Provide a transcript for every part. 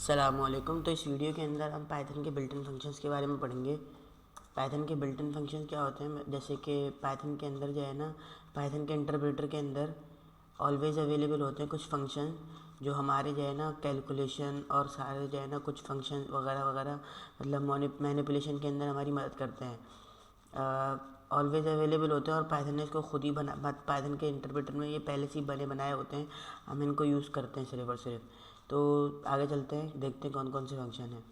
अस्सलामुअलैकुम। तो इस वीडियो के अंदर हम पाइथन के बिल्ट इन फंक्शंस के बारे में पढ़ेंगे। पाइथन के बिल्ट इन फंक्शन क्या होते हैं, जैसे कि पाइथन के अंदर जो है ना, पाइथन के इंटरप्रेटर के अंदर ऑलवेज अवेलेबल होते हैं कुछ फंक्शन जो हमारे जो है ना कैलकुलेशन और सारे जो है ना कुछ फंक्शन वगैरह वगैरह मतलब मैनिपुलेशन के अंदर हमारी मदद करते हैं। ऑलवेज अवेलेबल होते हैं और पाइथन ने इसको खुद ही पाइथन के इंटरप्रेटर में ये पहले से ही बनाए होते हैं। हम इनको यूज़ करते हैं सिर्फ और सिर्फ। तो आगे चलते हैं, देखते हैं कौन कौन से फंक्शन हैं।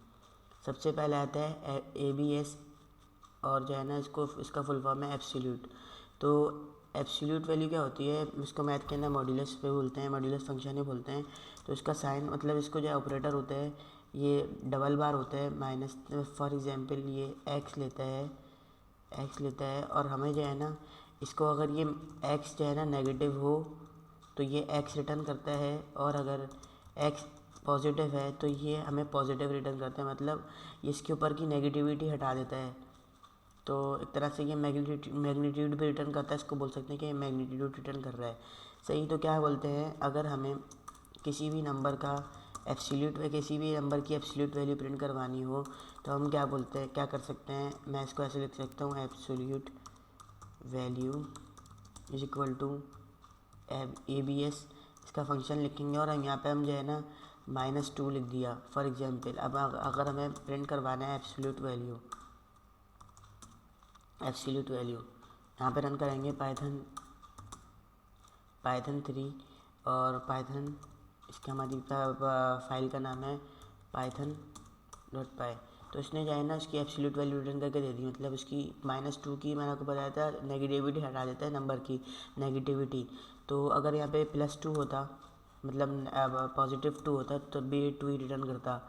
सबसे पहले आता है ABS, और जो है ना इसका फुल फॉर्म है एब्सोल्यूट। तो एब्सोल्यूट वैल्यू क्या होती है, इसको मैथ के अंदर मॉड्यूलस पे बोलते हैं, मॉड्यूलस फंक्शन ही बोलते हैं। तो इसका साइन मतलब इसको जो ऑपरेटर होता है ये डबल बार होता है माइनस। फॉर एग्जांपल ये एक्स लेता है और हमें जो है ना इसको अगर ये एक्स जो है ना नेगेटिव हो तो ये एक्स रिटर्न करता है, और अगर एक्स पॉजिटिव है तो ये हमें पॉजिटिव रिटर्न करता है, मतलब इसके ऊपर की नेगेटिविटी हटा देता है। तो एक तरह से ये मैग्नीट्यूड भी रिटर्न करता है, इसको बोल सकते हैं कि मैग्नीट्यूड रिटर्न कर रहा है। सही। तो क्या बोलते हैं, अगर हमें किसी भी नंबर का किसी भी नंबर की एब्सोल्यूट वैल्यू प्रिंट करवानी हो तो हम क्या कर सकते हैं, मैं इसको ऐसे लिख सकता हूँ, absolute value is equal to ABS। इसका फंक्शन लिखेंगे और हम यहाँ पे हम जो है ना -2 लिख दिया फॉर एग्जांपल। अब अगर हमें प्रिंट करवाना है एब्सोल्यूट वैल्यू यहाँ पे रन करेंगे पाइथन 3 और पाइथन, इसका हमारी फाइल का नाम है python.py। तो इसने जो है ना इसकी एब्सोल्यूट वैल्यू रिटर्न करके दे दी, मतलब इसकी -2 की मैंने आपको बताया था नेगेटिविटी हटा देता है, नंबर की नेगेटिविटी। तो अगर यहाँ पे +2 होता, मतलब +2 होता तो भी 2 ही रिटर्न करता।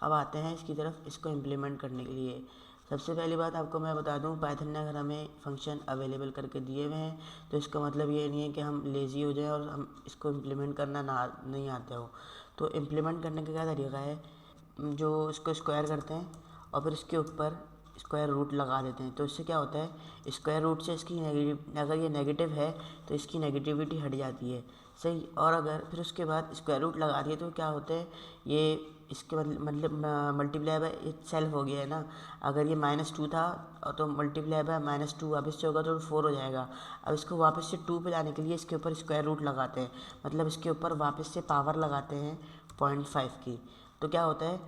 अब आते हैं इसकी तरफ, इसको इम्प्लीमेंट करने के लिए। सबसे पहली बात आपको मैं बता दूं, पाइथन ने अगर हमें फंक्शन अवेलेबल करके दिए हुए हैं तो इसका मतलब ये नहीं है कि हम लेज़ी हो जाएं और हम इसको इम्प्लीमेंट करना नहीं आता हो। तो इम्प्लीमेंट करने का क्या तरीका है, जो इसको स्क्वायर करते हैं और फिर इसके ऊपर स्क्वायर रूट लगा देते हैं। तो इससे क्या होता है, स्क्वायर रूट से इसकी अगर ये नेगेटिव है तो इसकी नेगेटिविटी हट जाती है। सही। और अगर फिर उसके बाद स्क्वायर रूट लगा दिए तो क्या होता है, ये इसके मतलब मल्टीप्लाई बाय सेल्फ हो गया है ना। अगर ये -2 था तो मल्टीप्लाई बाय -2 वापस से होगा तो 4 हो जाएगा। अब इसको वापस से 2 पे लाने के लिए इसके ऊपर स्क्वायर रूट लगाते हैं, मतलब इसके ऊपर वापस से पावर लगाते हैं 0.5 की। तो क्या होता है,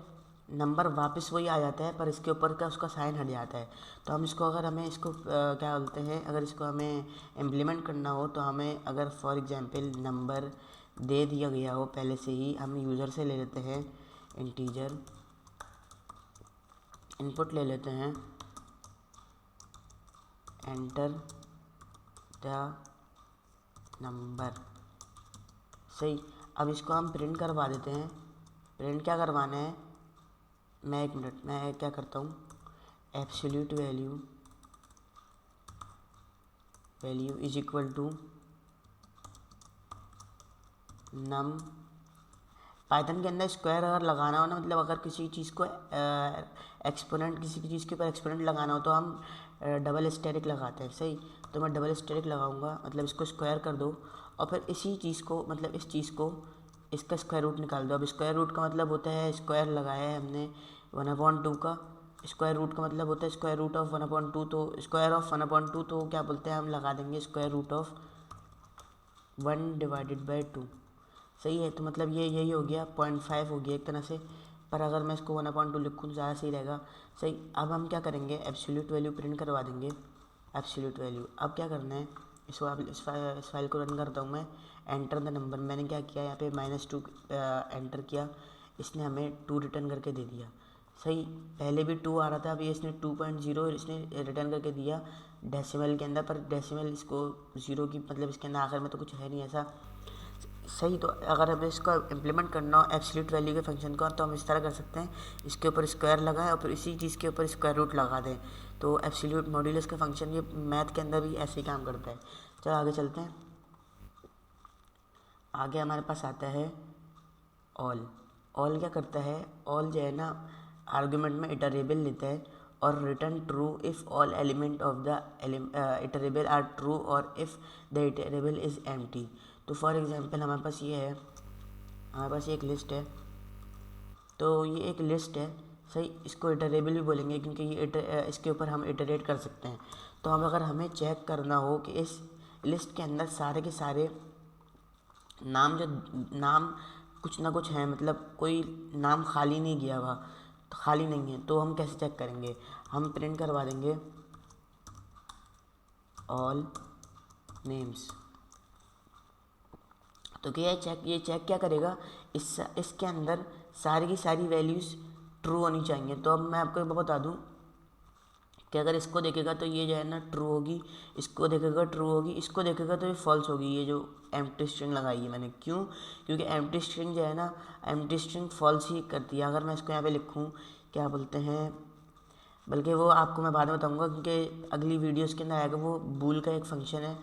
नंबर वापस वही आ जाता है पर इसके ऊपर का उसका साइन हट जाता है। तो हम इसको अगर हमें इसको क्या बोलते हैं, अगर इसको हमें इम्प्लीमेंट करना हो तो हमें अगर फॉर एग्जांपल नंबर दे दिया गया हो पहले से ही, हम यूज़र से ले लेते हैं इंटीजर इनपुट ले लेते हैं, एंटर द नंबर। सही। अब इसको हम प्रिंट करवा देते हैं। प्रिंट क्या करवाना है, मैं क्या करता हूँ, absolute value is equal to num. Python के अंदर स्क्वायर अगर लगाना हो ना, मतलब अगर किसी चीज़ को एक्सपोनेंट, किसी की चीज़ के ऊपर एक्सपोनेंट लगाना हो तो हम डबल स्टेरिक लगाते हैं। सही। तो मैं डबल स्टेरिक लगाऊंगा, मतलब इसको स्क्वायर कर दो और फिर इसी चीज़ को, मतलब इस चीज़ को, इसका स्क्वायर रूट निकाल दो। अब स्क्वायर रूट का मतलब होता है, स्क्वायर लगाया है हमने 1/2 का, स्क्वायर रूट का मतलब होता है स्क्वायर रूट ऑफ 1/2। तो स्क्वायर ऑफ 1/2 तो क्या बोलते हैं, हम लगा देंगे स्क्वायर रूट ऑफ 1/2। सही है। तो मतलब ये यही हो गया, 0.5 हो गया एक तरह से, पर अगर मैं इसको 1/2 लिखूँ तो ज़्यादा सही रहेगा। सही। अब हम क्या करेंगे, एब्सोल्यूट वैल्यू प्रिंट करवा देंगे, एब्सोल्यूट वैल्यू। अब क्या करना है, इस फाइल को रन करता हूँ मैं, एंटर द नंबर। मैंने क्या किया, यहाँ पे -2 एंटर किया, इसने हमें 2 रिटर्न करके दे दिया। सही। पहले भी 2 आ रहा था, अभी इसने 2.0 इसने रिटर्न करके दिया डेसिमल के अंदर, पर डेसिमल इसको 0 की मतलब इसके अंदर आखिर में तो कुछ है नहीं ऐसा। सही। तो अगर हमें इसको इम्प्लीमेंट करना हो एब्सोल्यूट वैल्यू के फंक्शन को, तो हम इस तरह कर सकते हैं, इसके ऊपर स्क्वायर लगाएं और फिर इसी चीज़ के ऊपर स्क्वायर रूट लगा दें। तो एब्सोल्यूट मॉड्यूलस का फंक्शन ये मैथ के अंदर भी ऐसे ही काम करता है। चलो आगे चलते हैं। आगे हमारे पास आता है ऑल क्या करता है, ऑल जो है ना आर्गुमेंट में इटरेबल लेता है और return true if all element of the iterable are true और if the iterable is empty. तो फॉर एग्जांपल हमारे पास ये है, हमारे पास एक लिस्ट है, तो ये एक लिस्ट है, सही। इसको इटरेबल भी बोलेंगे क्योंकि इसके ऊपर हम इटरेट कर सकते हैं। तो अब अगर हमें चेक करना हो कि इस लिस्ट के अंदर सारे के सारे नाम कुछ ना कुछ हैं, मतलब कोई नाम खाली नहीं गया हुआ, तो खाली नहीं है, तो हम कैसे चेक करेंगे? हम प्रिंट करवा देंगे ऑल नेम्स। तो क्या ये चेक क्या करेगा? इसके अंदर सारी की सारी वैल्यूज़ ट्रू होनी चाहिए। तो अब मैं आपको एक बात बता दूं कि अगर इसको देखेगा तो ये जो है ना ट्रू होगी, इसको देखेगा ट्रू होगी, इसको देखेगा तो ये फॉल्स होगी। ये जो एम्प्टी स्ट्रिंग लगाई है मैंने, क्यों? क्योंकि एम्प्टी स्ट्रिंग जो है ना, एम्प्टी स्ट्रिंग फॉल्स ही करती है। अगर मैं इसको यहाँ पे लिखूँ, क्या बोलते हैं, बल्कि वो आपको मैं बाद में बताऊँगा क्योंकि अगली वीडियोस के अंदर आएगा। वो बूल का एक फंक्शन है,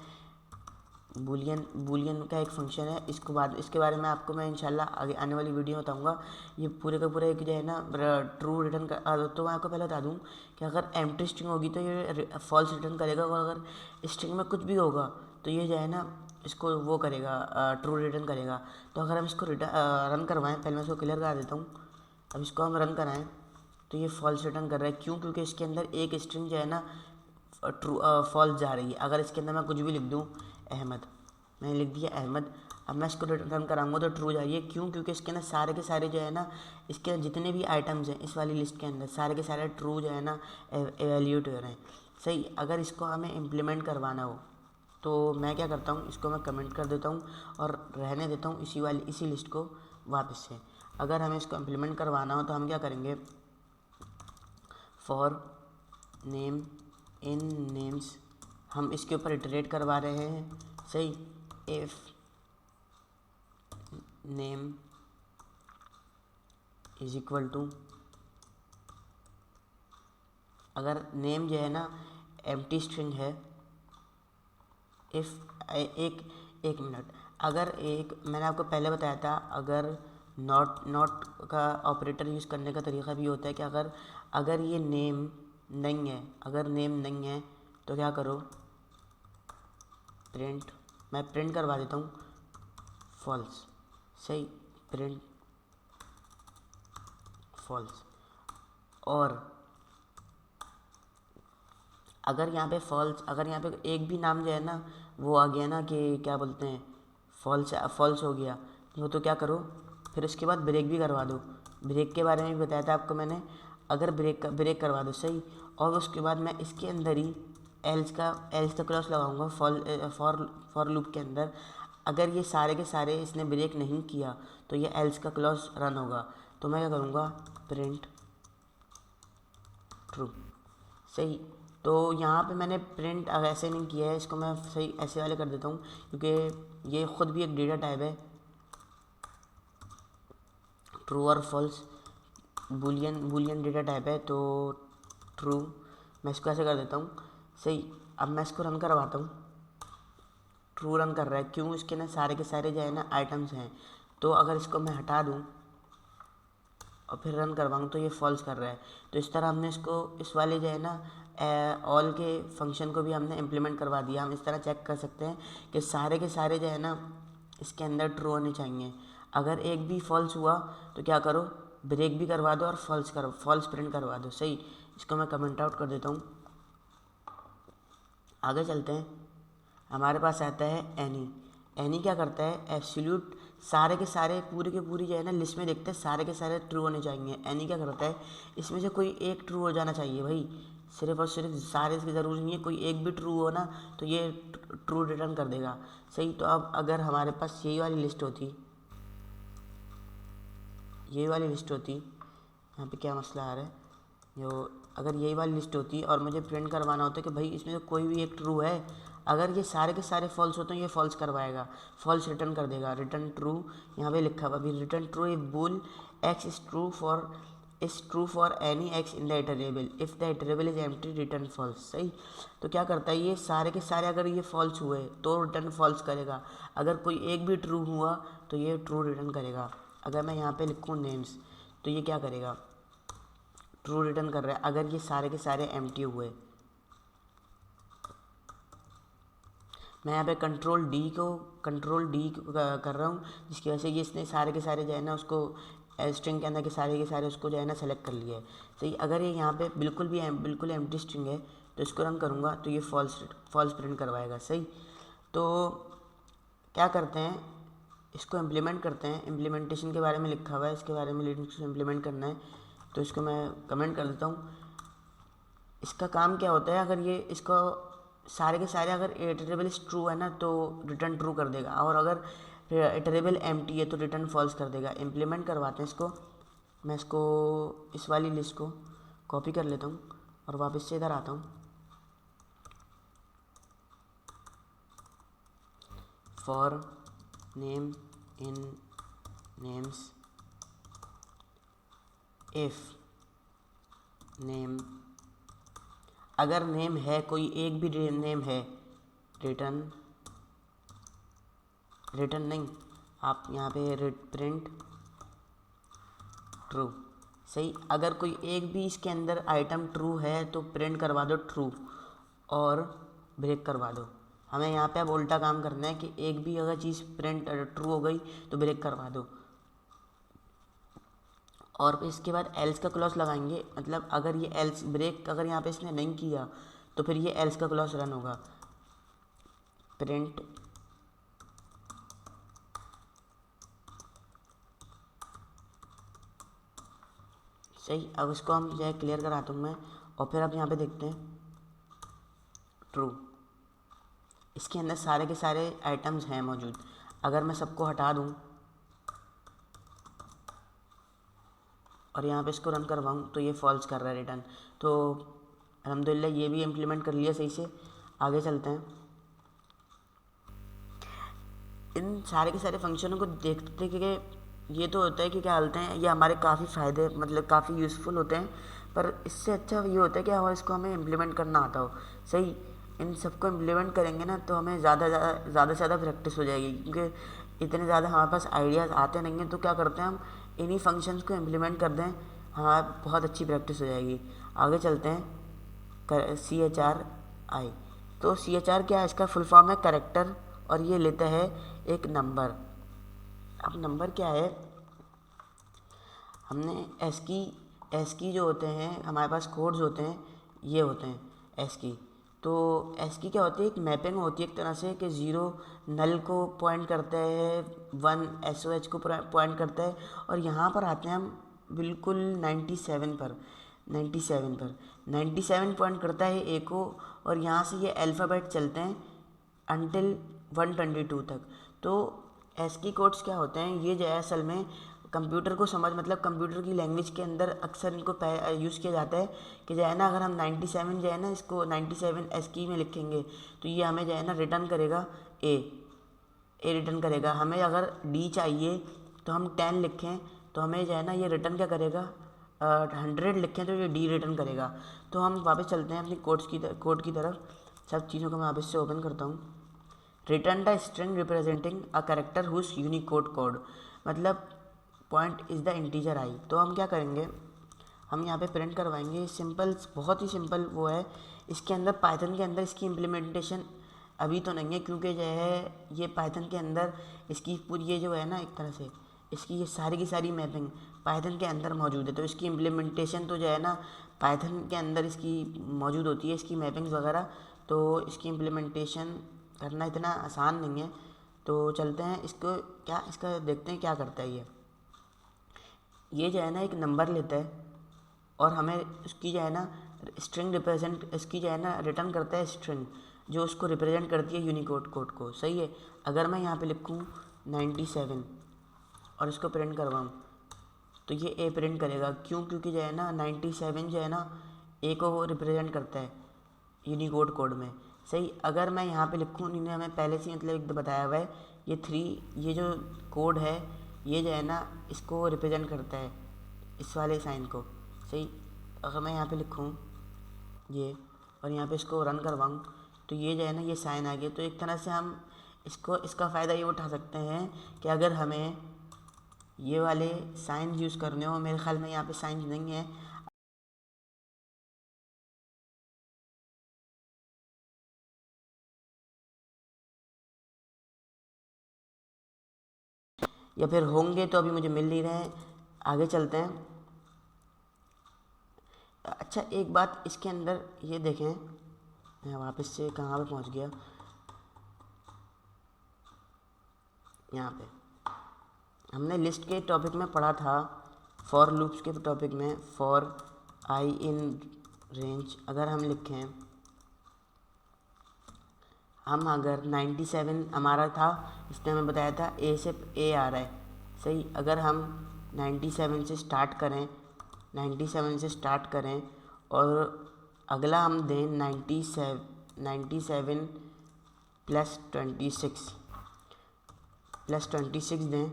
बूलियन का एक फंक्शन है। इसके बारे में आपको मैं इंशाल्लाह आगे आने वाली वीडियो में बताऊँगा। ये पूरे का पूरा एक जो है ना ट्रू रिटर्न कर। तो मैं आपको पहले बता दूँ कि अगर एम्प्टी स्ट्रिंग होगी तो ये फॉल्स रिटर्न करेगा, और अगर स्ट्रिंग में कुछ भी होगा तो ये जो है ना इसको वो करेगा, ट्रू रिटर्न करेगा। तो अगर हम इसको रन करवाएं, पहले मैं इसको क्लियर करा देता हूँ। अब इसको हम रन कराएं तो ये फॉल्स रिटर्न कर रहा है। क्यों? क्योंकि इसके अंदर एक स्ट्रिंग जो है ना ट्रू फॉल्स जा रही है। अगर इसके अंदर मैं कुछ भी लिख दूँ, अहमद, मैंने लिख दिया अहमद, अब मैं इसको रन कराऊंगा तो ट्रू जा रही है। क्यों? क्योंकि इसके अंदर सारे के सारे जो है ना, इसके अंदर जितने भी आइटम्स हैं इस वाली लिस्ट के अंदर सारे के सारे ट्रू जो है ना एवेल्यूट हो रहे हैं, सही। अगर इसको हमें इम्प्लीमेंट करवाना हो तो मैं क्या करता हूँ, इसको मैं कमेंट कर देता हूँ और रहने देता हूँ इसी लिस्ट को वापस से। अगर हमें इसको इम्प्लीमेंट करवाना हो तो हम क्या करेंगे, फॉर नेम इन नेम्स, हम इसके ऊपर इटरेट करवा रहे हैं, सही। If name is equal to, अगर नेम जो है ना एम्प्टी स्ट्रिंग है, इफ एक मिनट, अगर एक मैंने आपको पहले बताया था, अगर नॉट का ऑपरेटर यूज़ करने का तरीका भी होता है कि अगर ये नेम नहीं है, अगर नेम नहीं है तो क्या करो, प्रिंट, मैं प्रिंट करवा देता हूँ फॉल्स, सही, प्रिंट फॉल्स। और अगर यहाँ पे फॉल्स, अगर यहाँ पे एक भी नाम जो है ना वो आ गया ना कि क्या बोलते हैं फॉल्स हो गया, तो क्या करो, फिर उसके बाद ब्रेक भी करवा दो। ब्रेक के बारे में भी बताया था आपको मैंने, अगर ब्रेक करवा दो, सही। और उसके बाद मैं इसके अंदर ही एल्स का क्लॉज लगाऊंगा फॉर लूप के अंदर। अगर ये सारे के सारे इसने ब्रेक नहीं किया तो ये एल्स का क्लॉज रन होगा। तो मैं क्या करूँगा, प्रिंट ट्रू, सही। तो यहाँ पे मैंने प्रिंट ऐसे नहीं किया है, इसको मैं सही ऐसे वाले कर देता हूँ क्योंकि ये ख़ुद भी एक डेटा टाइप है, ट्रू और फॉल्स, बूलियन डेटा टाइप है, तो ट्रू। मैं इसको ऐसे कर देता हूँ, सही। अब मैं इसको रन करवाता हूँ, ट्रू रन कर रहा है। क्यों? इसके ना सारे के सारे जो है ना आइटम्स हैं। तो अगर इसको मैं हटा दूँ और फिर रन करवाऊँ तो ये फॉल्स कर रहा है। तो इस तरह हमने इसको इस वाले जो है ना ऑल के फंक्शन को भी हमने इम्प्लीमेंट करवा दिया। हम इस तरह चेक कर सकते हैं कि सारे के सारे जो है ना इसके अंदर ट्रू होने चाहिए। अगर एक भी फॉल्स हुआ तो क्या करो, ब्रेक भी करवा दो और फॉल्स प्रिंट करवा दो, सही। इसको मैं कमेंट आउट कर देता हूँ। आगे चलते हैं, हमारे पास आता है एनी क्या करता है, एब्सोल्यूट सारे के सारे पूरे के पूरी जो है ना लिस्ट में देखते हैं सारे के सारे ट्रू होने चाहिए। एनी क्या करता है, इसमें से कोई एक ट्रू हो जाना चाहिए भाई, सिर्फ और सिर्फ सारे की ज़रूरी नहीं है, कोई एक भी ट्रू हो ना तो ये ट्रू रिटर्न कर देगा, सही। तो अब अगर हमारे पास यही वाली लिस्ट होती, यहाँ पे क्या मसला आ रहा है, जो अगर यही वाली लिस्ट होती और मुझे प्रिंट करवाना होता कि भाई इसमें से कोई भी एक ट्रू है, अगर ये सारे के सारे फॉल्स होते हैं ये फॉल्स करवाएगा, फॉल्स रिटर्न कर देगा, रिटर्न ट्रू। यहाँ पे लिखा हुआ अभी, return true if bool x is true for any x in the iterable, if the iterable is empty return false, सही। तो क्या करता है, ये सारे के सारे अगर ये फॉल्स हुए तो रिटर्न फॉल्स करेगा, अगर कोई एक भी ट्रू हुआ तो ये ट्रू रिटर्न करेगा। अगर मैं यहाँ पे लिखूँ नेम्स तो ये क्या करेगा, ट्रू रिटर्न कर रहा है अगर ये सारे के सारे एम्प्टी हुए। मैं यहाँ पे कंट्रोल डी कर रहा हूँ जिसकी वजह से ये इसने सारे के सारे जो है ना उसको स्ट्रिंग के अंदर के सारे उसको जो है ना सेलेक्ट कर लिया है। सही, अगर ये यहाँ पे बिल्कुल एम्प्टी स्ट्रिंग है तो इसको रन करूँगा तो ये फॉल्स प्रिंट करवाएगा। सही, तो क्या करते हैं, इसको इम्प्लीमेंट करते हैं। इम्प्लीमेंटेशन के बारे में लिखा हुआ है, इसके बारे में लिनक्स को इम्प्लीमेंट करना है तो इसको मैं कमेंट कर देता हूँ। इसका काम क्या होता है, अगर ये इसको सारे के सारे अगर इटरेबल ट्रू है ना तो रिटर्न ट्रू कर देगा, और अगर इटरेबल एम्प्टी है तो रिटर्न फॉल्स कर देगा। इम्प्लीमेंट करवाते हैं इसको। मैं इसको इस वाली लिस्ट को कॉपी कर लेता हूँ और वापस से इधर आता हूँ। For name in names if name, अगर नेम है, कोई एक भी नेम है, रिटर्न नहीं, आप यहाँ पे प्रिंट ट्रू। सही, अगर कोई एक भी इसके अंदर आइटम ट्रू है तो प्रिंट करवा दो ट्रू और ब्रेक करवा दो। हमें यहाँ पे अब उल्टा काम करना है कि एक भी अगर चीज़ प्रिंट ट्रू हो गई तो ब्रेक करवा दो। और इसके बाद एल्स का क्लॉज लगाएंगे, मतलब अगर ये एल्स ब्रेक अगर यहाँ पे इसने नहीं किया तो फिर ये एल्स का क्लॉज रन होगा। प्रिंट सही, अब इसको हम जो है क्लियर कराता हूँ मैं, और फिर अब यहाँ पे देखते हैं ट्रू। इसके अंदर सारे के सारे आइटम्स हैं मौजूद। अगर मैं सबको हटा दूँ और यहाँ पे इसको रन करवाऊँ तो ये फॉल्स कर रहा है रिटर्न। तो अल्हम्दुलिल्लाह ये भी इम्प्लीमेंट कर लिया सही से। आगे चलते हैं। इन सारे के सारे फंक्शनों को देखते कि ये तो होता है कि क्या बोलते हैं, ये हमारे काफ़ी फ़ायदे मतलब काफ़ी यूज़फुल होते हैं, पर इससे अच्छा ये होता है कि हमें इम्प्लीमेंट करना आता हो। सही, इन सबको इम्प्लीमेंट करेंगे ना तो हमें ज़्यादा से ज़्यादा प्रैक्टिस हो जाएगी, क्योंकि इतने ज़्यादा हमारे पास आइडियाज़ आते नहीं हैं। तो क्या करते हैं हम, इन्हीं फंक्शंस को इम्प्लीमेंट कर दें, हमारी बहुत अच्छी प्रैक्टिस हो जाएगी। आगे चलते हैं। CHRI, तो CHR क्या है, इसका फुल फॉर्म है करेक्टर, और ये लेता है एक नंबर। अब नंबर क्या है, हमने एस की जो होते हैं हमारे पास कोड्स होते हैं, ये होते हैं एस की। तो एस की क्या होती है, एक मैपिंग होती है एक तरह से कि 0 नल को पॉइंट करता है, 1 SOH को पॉइंट करता है, और यहाँ पर आते हैं हम बिल्कुल 97 पॉइंट करता है ए को, और यहाँ से ये अल्फ़ाबेट चलते हैं अंटिल 122 तक। तो एस्की कोड्स क्या होते हैं, ये जो है असल में कंप्यूटर को मतलब कंप्यूटर की लैंग्वेज के अंदर अक्सर इनको यूज़ किया जाता है कि जो है ना, अगर हम 97 जो है ना, इसको 97 एस्की में लिखेंगे तो ये हमें जो है ना रिटर्न करेगा ए रिटर्न करेगा। हमें अगर डी चाहिए तो हम 10 लिखें तो हमें जो है ना ये रिटर्न क्या करेगा, 100 लिखें तो ये डी रिटर्न करेगा। तो हम वापस चलते हैं अपनी कोड की तरफ। सब चीज़ों को मैं वापस से ओपन करता हूँ। Return the string representing a character whose unicode code, मतलब point is the integer I. तो हम क्या करेंगे, हम यहाँ पे प्रिंट करवाएंगे। सिंपल, बहुत ही सिंपल वो है। इसके अंदर पाइथन के अंदर इसकी इम्प्लीमेंटेशन अभी तो नहीं है, क्योंकि जो है ये पाइथन के अंदर इसकी पूरी ये जो है ना, एक तरह से इसकी ये सारी की सारी मैपिंग पाइथन के अंदर मौजूद है। तो इसकी इम्प्लीमेंटेशन तो जो है ना पाइथन के अंदर इसकी मौजूद होती है, इसकी मैपिंग्स वगैरह। तो इसकी इम्प्लीमेंटेशन करना इतना आसान नहीं है। तो चलते हैं इसको, क्या इसका देखते हैं क्या करता है ये जो है ना एक नंबर लेता है, और हमें उसकी जो है ना स्ट्रिंग रिप्रेजेंट, इसकी जो है ना रिटर्न करता है स्ट्रिंग जो उसको रिप्रेजेंट करती है यूनिकोड कोड को। सही है, अगर मैं यहाँ पे लिखूँ 97 और इसको प्रिंट करवाऊँ तो ये ए प्रिंट करेगा। क्यों, क्योंकि जो है ना 97 जो है ना ए को वो रिप्रेजेंट करता है यूनिकोड कोड में। सही, अगर मैं यहाँ पे लिखूँ, इन्होंने हमें पहले से मतलब एक बताया हुआ है, ये 3 ये जो कोड है ये जो है ना इसको रिप्रेजेंट करता है, इस वाले साइन को। सही, अगर मैं यहाँ पे लिखूँ ये और यहाँ पे इसको रन करवाऊँ तो ये जो है ना ये साइन आ गया। तो एक तरह से हम इसका फ़ायदा ये उठा सकते हैं कि अगर हमें ये वाले साइन यूज़ करने हो, मेरे ख्याल में यहाँ पे साइन नहीं है, या फिर होंगे तो अभी मुझे मिल नहीं रहे हैं। आगे चलते हैं। अच्छा एक बात इसके अंदर ये देखें, मैं वापस से कहाँ पे पहुँच गया, यहाँ पे हमने लिस्ट के टॉपिक में पढ़ा था, फॉर लूप्स के टॉपिक में, फॉर आई इन रेंज अगर हम लिखें, हम अगर 97 हमारा था, इसने हमें बताया था ए से ए आ रहा है, सही। अगर हम 97 से स्टार्ट करें, 97 से स्टार्ट करें और अगला हम दें 97 प्लस 26 दें,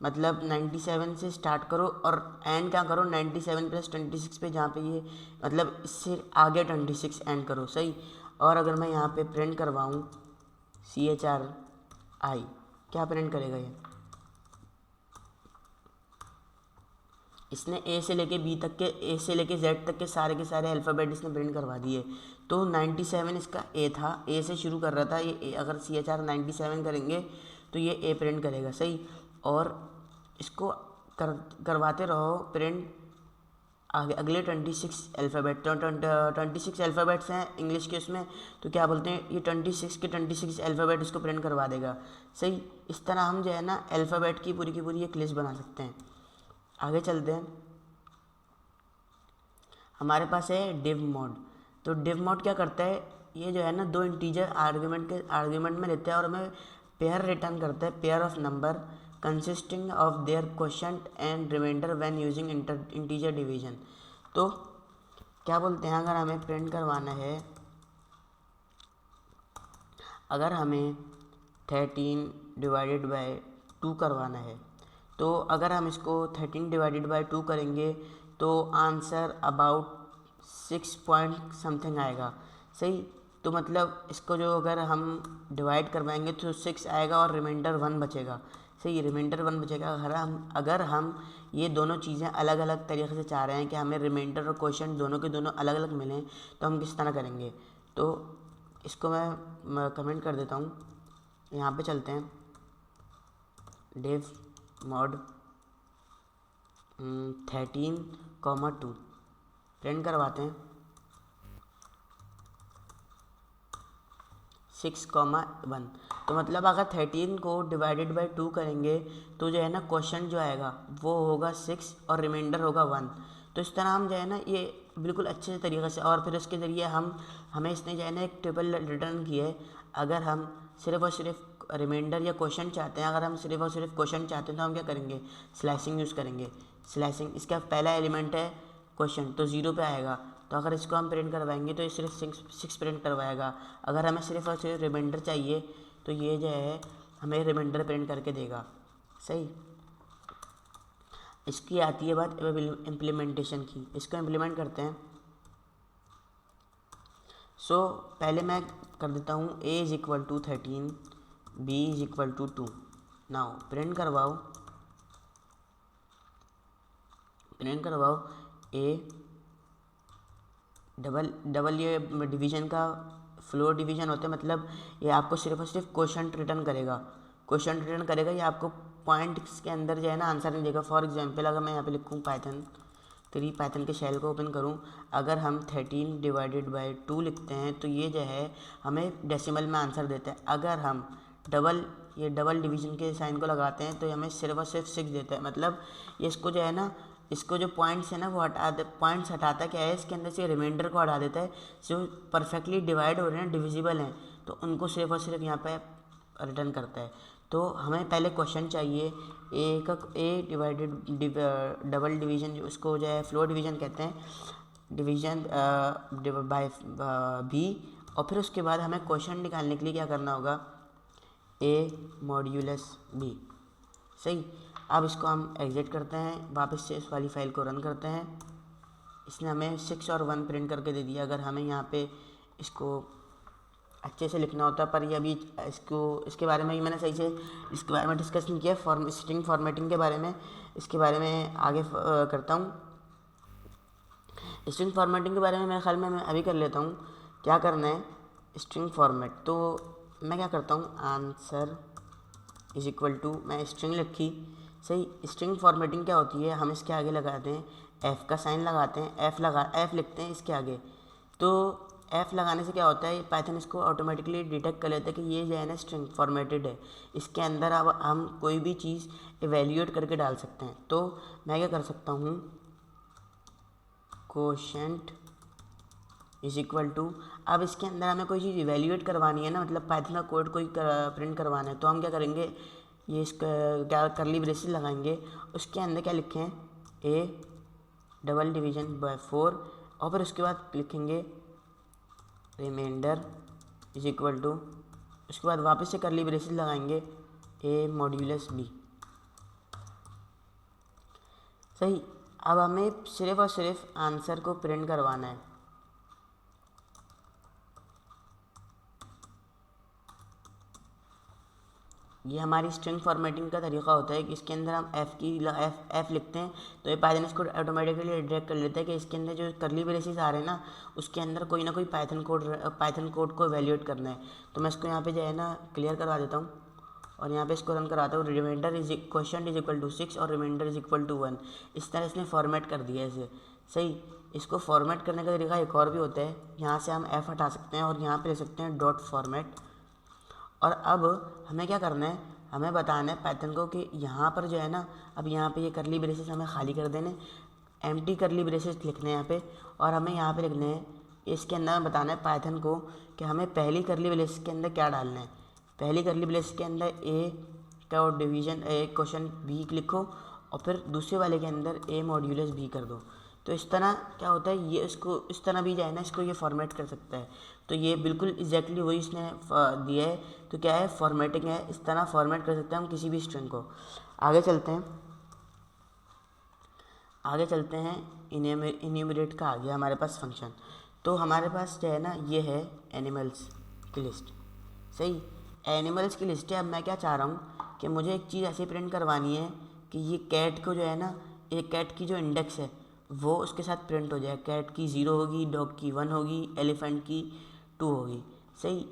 मतलब 97 से स्टार्ट करो और एंड क्या करो 97 प्लस 26 पे, जहाँ पे ये मतलब इससे आगे 26 एंड करो, सही। और अगर मैं यहाँ पे प्रिंट करवाऊँ CHRI, क्या प्रिंट करेगा ये, इसने ए से लेके बी तक के, ए से लेके जेड तक के सारे अल्फ़ाबेट इसने प्रिंट करवा दिए। तो 97 इसका ए था, ए से शुरू कर रहा था ये, अगर CHR 97 करेंगे तो ये ए प्रिंट करेगा, सही। और इसको करवाते रहो प्रिंट आगे अगले 26 अल्फ़ाबेट, 26 अल्फ़ाबेट्स हैं इंग्लिश के उसमें, तो क्या बोलते हैं ये 26 के 26 अल्फ़ाबेट इसको प्रिंट करवा देगा, सही। इस तरह हम जो है ना अल्फ़ाबेट की पूरी एक लिस्ट बना सकते हैं। आगे चलते हैं, हमारे पास है डिव मोड। तो डिव मोड क्या करता है, ये जो है ना दो इंटीजर आर्ग्यूमेंट में लेता है और हमें पेयर रिटर्न करता है, pair of number consisting of their quotient and remainder when using integer division. तो क्या बोलते हैं, अगर हमें प्रिंट करवाना है, अगर हमें 13 डिवाइडेड बाय 2 करवाना है, तो अगर हम इसको 13 डिवाइडेड बाय 2 करेंगे तो आंसर अबाउट 6 पॉइंट समथिंग आएगा, सही। तो मतलब इसको जो अगर हम डिवाइड करवाएंगे तो 6 आएगा और रिमाइंडर 1 बचेगा, सही। रिमाइंडर 1 बचेगा। अगर हम ये दोनों चीज़ें अलग अलग तरीके से चाह रहे हैं कि हमें रिमाइंडर और क्वोशिएंट दोनों के दोनों अलग अलग मिलें, तो हम किस तरह करेंगे, तो इसको मैं कमेंट कर देता हूँ। यहाँ पे चलते हैं, डिव मोड 13,2 प्रिंट करवाते हैं 6,1। तो मतलब अगर 13 को डिवाइडेड बाय 2 करेंगे तो जो है ना क्वोशिएंट जो आएगा वो होगा 6 और रिमाइंडर होगा 1। तो इस तरह हम जो है ना ये बिल्कुल अच्छे तरीके से, और फिर उसके ज़रिए हमें इसने जो है ना एक टेबल रिटर्न की है। अगर हम सिर्फ और सिर्फ रिमाइंडर या क्वोशिएंट चाहते हैं, अगर हम सिर्फ और सिर्फ क्वोशिएंट चाहते हैं तो हम क्या करेंगे, स्लैशिंग यूज़ करेंगे। स्लैशिंग, इसका पहला एलिमेंट है क्वोशिएंट तो 0 पे आएगा, तो अगर इसको हम प्रिंट करवाएंगे तो ये सिर्फ 6 प्रिंट करवाएगा। अगर हमें सिर्फ और सिर्फ रिमाइंडर चाहिए तो ये जो है हमें रिमाइंडर प्रिंट करके देगा, सही। इसकी आती है बात इम्प्लीमेंटेशन की, इसको इम्प्लीमेंट करते हैं। सो पहले मैं कर देता हूँ a is equal to 13, b is equal to 2। Now print करवाओ a डबल ये डिवीज़न का फ्लोर डिवीज़न होता है, मतलब ये आपको सिर्फ और सिर्फ क्वोशिएंट रिटर्न करेगा, ये आपको पॉइंट्स के अंदर जो है ना आंसर नहीं देगा। फॉर एग्जांपल अगर मैं यहाँ पे लिखूँ पाइथन के शेल को ओपन करूँ, अगर हम 13 डिवाइडेड बाय 2 लिखते हैं तो ये जो है हमें डेसिमल में आंसर देता है। अगर हम डबल डिवीज़न के साइन को लगाते हैं तो हमें सिर्फ और सिर्फ 6 देता है। मतलब ये इसको जो है ना, इसको जो पॉइंट्स है ना वो पॉइंट्स हटाता क्या है, इसके अंदर से रिमाइंडर को हटा देता है। जो परफेक्टली डिवाइड हो रहे हैं, डिविजिबल हैं, तो उनको सिर्फ और सिर्फ यहाँ पे रिटर्न करता है। तो हमें पहले क्वेश्चन चाहिए ए डिवाइडेड डबल डिवीज़न, जो उसको जो है फ्लोर डिवीज़न कहते हैं, डिवीज़न बाय बी। और फिर उसके बाद हमें क्वेश्चन निकालने के लिए क्या करना होगा, ए मॉड्यूलस बी, सही। अब इसको हम एग्जिट करते हैं, वापस से इस वाली फाइल को रन करते हैं। इसने हमें 6 और 1 प्रिंट करके दे दिया। अगर हमें यहाँ पे इसको अच्छे से लिखना होता, पर ये अभी इसके बारे में मैंने सही से इसके बारे में डिस्कस नहीं किया, स्ट्रिंग फॉर्मेटिंग के बारे में, इसके बारे में आगे करता हूँ। स्ट्रिंग फॉर्मेटिंग के बारे में मेरे ख्याल में मैं अभी कर लेता हूँ। क्या करना है, स्ट्रिंग फॉर्मेट, तो मैं क्या करता हूँ, आंसर इज इक्वल टू, मैं स्ट्रिंग लिखी सही। स्ट्रिंग फॉर्मेटिंग क्या होती है, हम इसके आगे लगाते हैं एफ़ का साइन लगाते हैं, एफ़ लिखते हैं इसके आगे। तो एफ़ लगाने से क्या होता है, पाइथन इसको ऑटोमेटिकली डिटेक्ट कर लेता है कि ये जो है ना स्ट्रिंग फॉर्मेटेड है, इसके अंदर अब हम कोई भी चीज़ इवेल्यूएट करके डाल सकते हैं। तो मैं क्या कर सकता हूँ, कोशेंट इज इक्वल टू, अब इसके अंदर हमें कोई चीज़ इवेल्यूएट करवानी है ना, मतलब पाइथन का कोड कोई प्रिंट करवाना है, तो हम क्या करेंगे, ये इसका क्या करली ब्रेसेस लगाएंगे, उसके अंदर क्या लिखें, ए डबल डिवीजन बाय 4, और फिर उसके बाद लिखेंगे रिमाइंडर इज इक्वल टू, उसके बाद वापस से करली ब्रेसेस लगाएंगे ए मॉड्यूलस बी। सही। अब हमें सिर्फ और सिर्फ आंसर को प्रिंट करवाना है। ये हमारी स्ट्रिंग फॉर्मेटिंग का तरीका होता है कि इसके अंदर हम एफ लिखते हैं, तो ये पाइथन इसको ऑटोमेटिकली डिटेक्ट कर लेता है कि इसके अंदर जो करली ब्रेसेस आ रहे हैं ना, उसके अंदर कोई ना कोई पाइथन कोड को इवैल्यूएट करना है। तो मैं इसको यहाँ पे जो है ना क्लियर करवा देता हूँ और यहाँ पे इसको रन कराता हूँ। Remainder question is equal to 6 और रिमाइंडर इज इक्वल टू 1, इस तरह इसने फॉर्मेट कर दिया है इसे। सही। इसको फॉर्मेट करने का तरीका एक और भी होता है, यहाँ से हम एफ हटा सकते हैं और यहाँ पे ले सकते हैं डॉट फॉर्मेट। और अब हमें क्या करना है, हमें बताना है पाइथन को कि यहाँ पर जो है ना, अब यहाँ पे ये करली ब्रेसेस हमें खाली कर देने, एम्प्टी करली ब्रेसेस लिखने हैं यहाँ पे, और हमें यहाँ पे लिखने हैं, इसके अंदर बताना है पाइथन को कि हमें पहली करली ब्रेसेस के अंदर क्या डालना है। पहली करली ब्रेसेस के अंदर ए का डिवीजन ए क्वेश्चन बी लिखो, और फिर दूसरे वाले के अंदर ए मॉड्यूलस बी कर दो। तो इस तरह क्या होता है, ये इसको इस तरह भी जाए ना, इसको ये फॉर्मेट कर सकता है। तो ये बिल्कुल एग्जैक्टली वही इसने दिया है। तो क्या है, फॉर्मेटिंग है, इस तरह फॉर्मेट कर सकते हैं हम किसी भी स्ट्रिंग को। आगे चलते हैं इन्यूमरेट का आ गया हमारे पास फंक्शन। तो हमारे पास जो है ना, ये है एनिमल्स की लिस्ट। सही। एनिमल्स की लिस्ट है। अब मैं क्या चाह रहा हूँ कि मुझे एक चीज़ ऐसे प्रिंट करवानी है कि ये कैट को जो है ना, एक कैट की जो इंडेक्स है वो उसके साथ प्रिंट हो जाए। कैट की 0 होगी, डॉग की 1 होगी, एलिफेंट की 2 होगी। सही।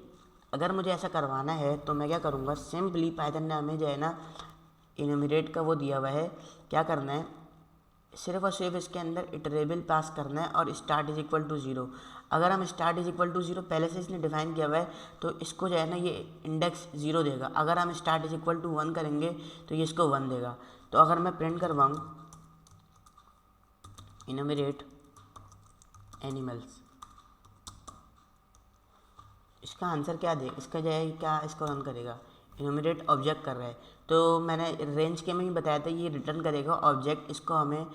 अगर मुझे ऐसा करवाना है तो मैं क्या करूँगा, सिंपली पाइथन ने हमें जो है ना इन्यूमरेट का वो दिया हुआ है, क्या करना है, सिर्फ और सिर्फ इसके अंदर इटरेबल पास करना है और स्टार्ट इज इक्वल टू 0। अगर हम स्टार्ट इज इक्वल टू 0 पहले से इसने डिफाइन किया हुआ है, तो इसको जो है ना ये इंडेक्स 0 देगा। अगर हम स्टार्ट इज इक्वल टू 1 करेंगे तो ये इसको 1 देगा। तो अगर मैं प्रिंट करवाऊँ इन्यूमरेट एनिमल्स, इसका आंसर क्या दे, इसका जो है क्या इसको रन करेगा, इन्यूमरेट ऑब्जेक्ट कर रहा है। तो मैंने रेंज के में ही बताया था ये रिटर्न करेगा ऑब्जेक्ट। इसको हमें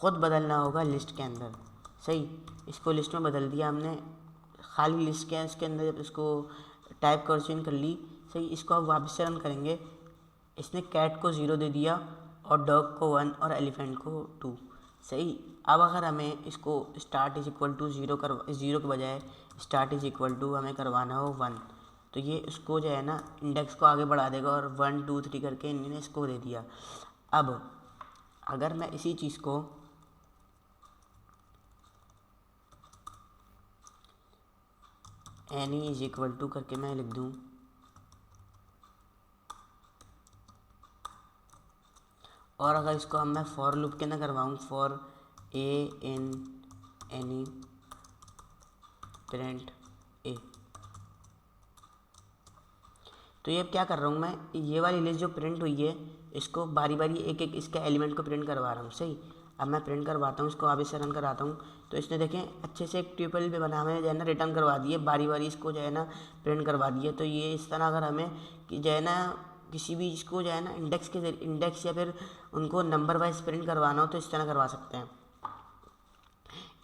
ख़ुद बदलना होगा लिस्ट के अंदर। सही। इसको लिस्ट में बदल दिया हमने, खाली लिस्ट के इसके अंदर जब इसको टाइप कर्सिंग कर ली। सही। इसको अब वापस से रन करेंगे। इसने कैट को 0 दे दिया और डॉग को 1 और एलिफेंट को 2। सही। अब अगर हमें इसको स्टार्ट इज इक्वल टू 0 के बजाय स्टार्ट इज इक्वल टू हमें करवाना हो 1, तो ये इसको जो है ना इंडेक्स को आगे बढ़ा देगा और 1 2 3 करके इन्होंने इसको दे दिया। अब अगर मैं इसी चीज़ को एनी इज इक्वल टू करके मैं लिख दूँ, और अगर इसको हम मैं फॉर लूप के ना करवाऊँ, for a in any print a, तो ये क्या कर रहा हूँ मैं, ये वाली लिस्ट जो प्रिंट हुई है इसको बारी बारी एक एक इसके एलिमेंट को प्रिंट करवा रहा हूँ। सही। अब मैं प्रिंट करवाता हूँ, इसको वापस से रन कराता हूँ, तो इसने देखें अच्छे से एक ट्यूपल भी बना हमें जो है ना रिटर्न करवा दिए, बारी बारी इसको जो है ना प्रिंट करवा दिए। तो ये इस तरह अगर हमें कि जो है ना किसी भी इसको जो है ना इंडेक्स या फिर उनको नंबर वाइज प्रिंट करवाना हो तो इस तरह करवा सकते हैं।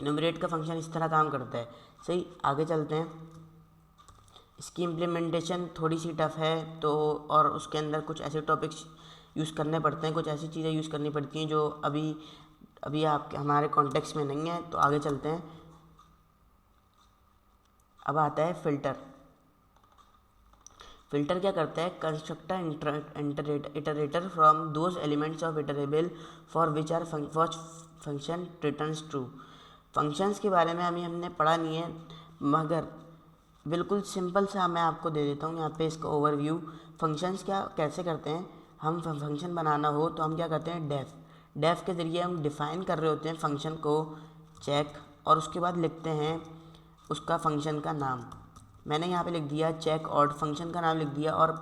इन्यूमरेट का फंक्शन इस तरह काम करता है। सही। आगे चलते हैं। इसकी इम्प्लीमेंटेशन थोड़ी सी टफ है, तो और उसके अंदर कुछ ऐसे टॉपिक्स यूज़ करने पड़ते हैं, कुछ ऐसी चीज़ें यूज़ करनी पड़ती हैं जो अभी आपके हमारे कॉन्टेक्स्ट में नहीं है। तो आगे चलते हैं। अब आता है फ़िल्टर। फ़िल्टर क्या करता है, constructor iterator from those elements of iterable for which are function returns true. Functions के बारे में हमने पढ़ा नहीं है, मगर बिल्कुल सिंपल सा मैं आपको दे देता हूँ यहाँ पे इसका ओवरव्यू। फंक्शंस क्या कैसे करते हैं, हम फंक्शन बनाना हो तो हम क्या करते हैं, डेफ के ज़रिए हम डिफ़ाइन कर रहे होते हैं फंक्शन को चेक, और उसके बाद लिखते हैं उसका फंक्शन का नाम। मैंने यहाँ पे लिख दिया चेक और फंक्शन का नाम लिख दिया और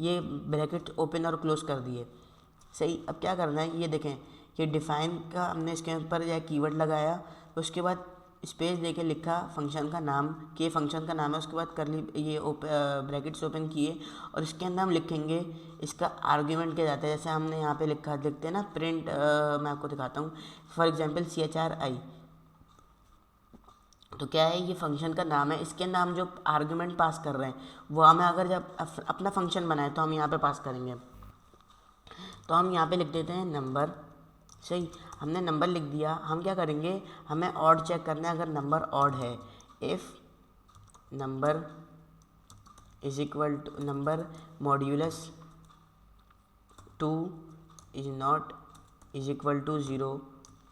ये ब्रैकेट ओपन और क्लोज कर दिए। सही, अब क्या करना है, ये देखें, ये डिफ़ाइन का हमने इसके ऊपर यह कीवर्ड लगाया, उसके बाद स्पेस देके लिखा फंक्शन का नाम कि फंक्शन का नाम है, उसके बाद करली ये ब्रैकेट्स ओपन किए और इसके अंदर हम लिखेंगे इसका आर्ग्यूमेंट क्या जाता है। जैसे हमने यहाँ पे लिखते हैं ना प्रिंट, मैं आपको दिखाता हूँ, फॉर एग्जांपल CHRI, तो क्या है, ये फंक्शन का नाम है, इसके अंदर हम जो आर्ग्यूमेंट पास कर रहे हैं वो हमें अगर जब अपना फंक्शन बनाए तो हम यहाँ पे पास करेंगे। तो हम यहाँ पे लिख देते हैं नंबर। सही, हमने नंबर लिख दिया। हम क्या करेंगे, हमें ऑड चेक करना है, अगर नंबर ऑड है, if number is equal to number modulus 2 is not is equal to 0,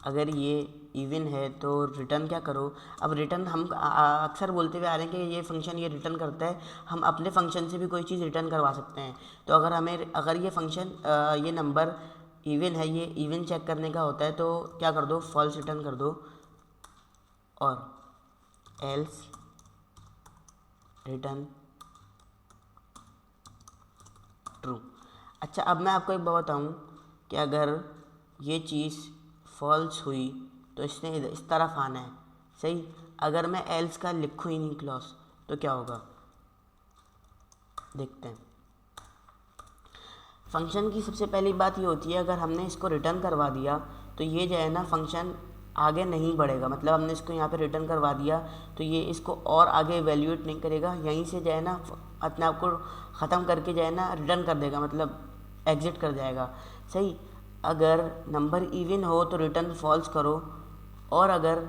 अगर ये इवन है तो रिटर्न क्या करो। अब रिटर्न हम अक्सर बोलते हुए आ रहे हैं कि ये फंक्शन ये रिटर्न करता है, हम अपने फंक्शन से भी कोई चीज़ रिटर्न करवा सकते हैं। तो अगर ये फंक्शन ये नंबर इवन है, ये इवन चेक करने का होता है, तो क्या कर दो, फॉल्स रिटर्न कर दो, और एल्स रिटर्न ट्रू। अच्छा, अब मैं आपको एक बात बताऊँ कि अगर ये चीज़ फॉल्स हुई तो इसने इस तरफ आना है। सही, अगर मैं एल्स का लिखूँ ही नहीं क्लॉज तो क्या होगा, देखते हैं। फंक्शन की सबसे पहली बात ये होती है, अगर हमने इसको रिटर्न करवा दिया तो ये जो है ना फंक्शन आगे नहीं बढ़ेगा। मतलब हमने इसको यहाँ पे रिटर्न करवा दिया तो ये इसको और आगे एवेल्यूएट नहीं करेगा, यहीं से जो है ना अपने आप को ख़त्म करके जो है ना रिटर्न कर देगा, मतलब एग्ज़िट कर जाएगा। सही, अगर नंबर इवन हो तो रिटर्न फॉल्स करो, और अगर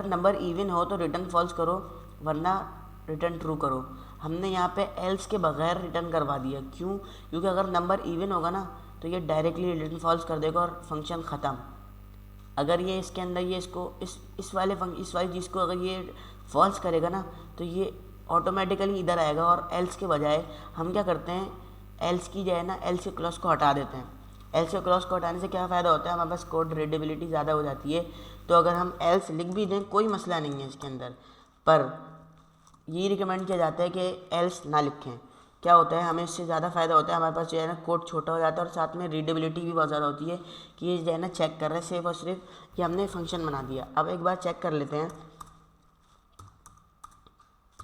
नंबर इवन हो तो रिटर्न फॉल्स करो, वरना रिटर्न ट्रू करो। हमने यहाँ पे एल्स के बगैर रिटर्न करवा दिया, क्यों, क्योंकि अगर नंबर इवन होगा ना तो ये डायरेक्टली रिटर्न फॉल्स कर देगा और फंक्शन ख़त्म। अगर ये इसके अंदर ये इसको इस वाली चीज़ को अगर ये फॉल्स करेगा ना तो ये ऑटोमेटिकली इधर आएगा, और एल्स के बजाय हम क्या करते हैं, एल्स की जो है ना एल्स के क्लॉज को हटा देते हैं। एल्स के क्लॉज को हटाने से क्या फ़ायदा होता है, हमारे पास कोड रीडेबिलिटी ज़्यादा हो जाती है। तो अगर हम एल्स लिख भी दें कोई मसला नहीं है इसके अंदर, पर ये रिकमेंड किया जाता है कि एल्स ना लिखें। क्या होता है, हमें इससे ज़्यादा फ़ायदा होता है, हमारे पास जो है ना कोड छोटा हो जाता है और साथ में रीडेबिलिटी भी बहुत ज़्यादा होती है कि ये जो है ना चेक कर रहे हैं सिर्फ और सिर्फ कि हमने फंक्शन बना दिया। अब एक बार चेक कर लेते हैं,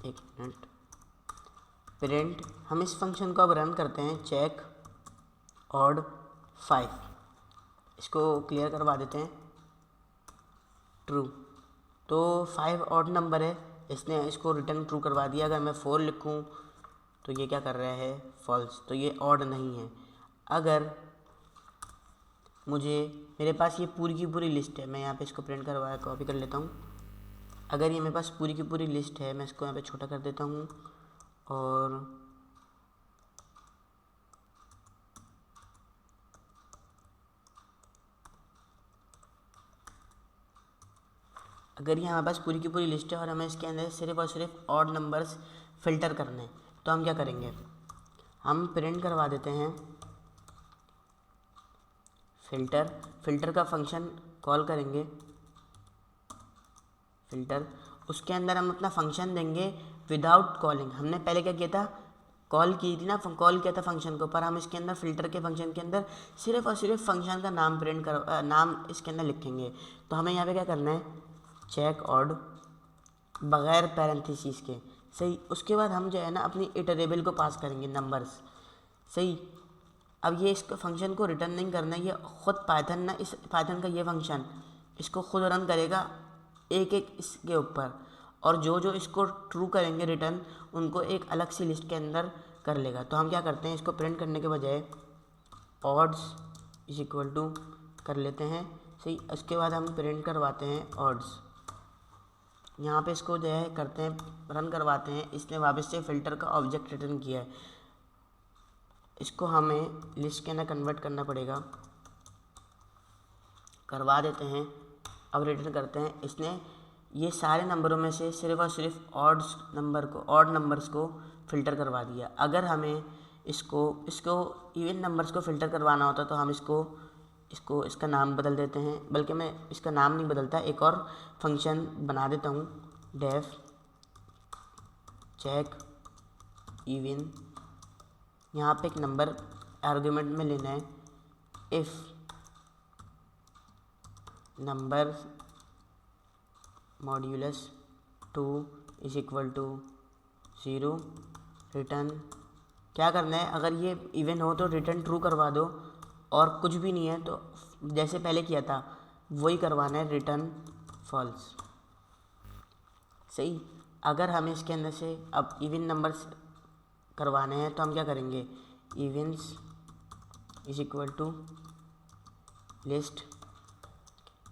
एक मिनट, प्रिंट, हम इस फंक्शन को अब रन करते हैं, चेक ऑड 5, इसको क्लियर करवा देते हैं, ट्रू। तो 5 ऑड नंबर है, इसने इसको रिटर्न ट्रू करवा दिया। अगर मैं 4 लिखूं तो ये क्या कर रहा है, फॉल्स, तो ये ऑड नहीं है। अगर मेरे पास ये पूरी की पूरी लिस्ट है, मैं यहाँ पे इसको प्रिंट करवाया, कॉपी कर लेता हूँ। अगर ये मेरे पास पूरी की पूरी लिस्ट है, मैं इसको यहाँ पे छोटा कर देता हूँ, और अगर ये हमारे पास पूरी की पूरी लिस्ट है और हमें इसके अंदर सिर्फ और सिर्फ ऑड नंबर्स फ़िल्टर करने हैं, तो हम क्या करेंगे, हम प्रिंट करवा देते हैं फ़िल्टर का फंक्शन कॉल करेंगे, फ़िल्टर, उसके अंदर हम अपना फंक्शन देंगे विदाउट कॉलिंग। हमने पहले क्या किया था, कॉल की थी ना, कॉल किया था फंक्शन को, पर हम इसके अंदर फ़िल्टर के फंक्शन के अंदर सिर्फ और सिर्फ फंक्शन का नाम नाम इसके अंदर लिखेंगे। तो हमें यहाँ पे क्या करना है, चेक ऑड बगैर पैरेंथेसिस के। सही, उसके बाद हम जो है ना अपनी इटरेबल को पास करेंगे नंबर्स। सही, अब ये इसको फंक्शन को रिटर्न नहीं करना, ये ख़ुद पाइथन ना, इस पाइथन का ये फंक्शन इसको खुद रन करेगा एक एक इसके ऊपर, और जो जो इसको ट्रू करेंगे रिटर्न, उनको एक अलग सी लिस्ट के अंदर कर लेगा। तो हम क्या करते हैं, इसको प्रिंट करने के बजाय ऑड्स इज इक्वल टू कर लेते हैं। सही, उसके बाद हम प्रिंट करवाते हैं ऑड्स, यहाँ पे इसको जो है करते हैं, रन करवाते हैं। इसने वापस से फ़िल्टर का ऑब्जेक्ट रिटर्न किया है, इसको हमें लिस्ट के अंदर कन्वर्ट करना पड़ेगा, करवा देते हैं। अब रिटर्न करते हैं, इसने ये सारे नंबरों में से सिर्फ और सिर्फ ऑड नंबर्स को फ़िल्टर करवा दिया। अगर हमें इसको इसको इवन नंबर्स को फ़िल्टर करवाना होता तो हम इसका नाम बदल देते हैं, बल्कि मैं इसका नाम नहीं बदलता, एक और फंक्शन बना देता हूँ, डेफ चेक इवन। यहाँ पे एक नंबर आर्गुमेंट में लेना है, if number modulus 2 is equal to 0, return क्या करना है, अगर ये इवन हो तो रिटर्न ट्रू करवा दो, और कुछ भी नहीं है तो जैसे पहले किया था वही करवाना है, रिटर्न फॉल्स। सही। अगर हमें इसके अंदर से अब इवन नंबर्स करवाने हैं तो हम क्या करेंगे, events is equal to list,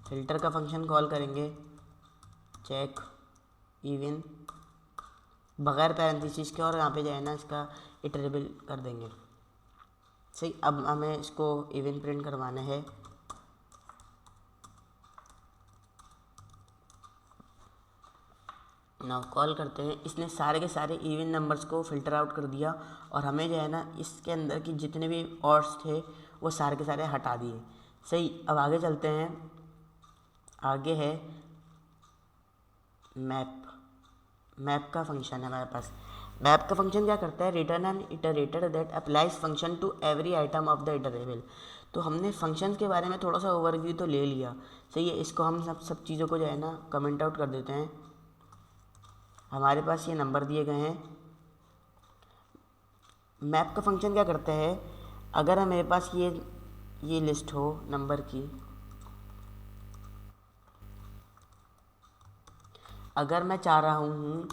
filter का फंक्शन कॉल करेंगे, चेक इवन बगैर पैरेंथेसिस के, और यहाँ पे जो है ना इसका इटरेबल कर देंगे। सही। अब हमें इसको इवन प्रिंट करवाना है, नाउ कॉल करते हैं। इसने सारे के सारे इवन नंबर्स को फ़िल्टर आउट कर दिया, और हमें जो है ना इसके अंदर की जितने भी ऑड्स थे वो सारे के सारे हटा दिए। सही। अब आगे चलते हैं, आगे है मैप का फंक्शन है हमारे पास। मैप का फंक्शन क्या करता है, return an iterator that applies function to every item of the iterable. तो हमने फंक्शन के बारे में थोड़ा सा ओवरव्यू तो ले लिया। सही है। इसको हम सब चीज़ों को जो है ना कमेंट आउट कर देते हैं। हमारे पास ये नंबर दिए गए हैं। मैप का फंक्शन क्या करता है, अगर मेरे पास ये लिस्ट हो नंबर की, अगर मैं चाह रहा हूँ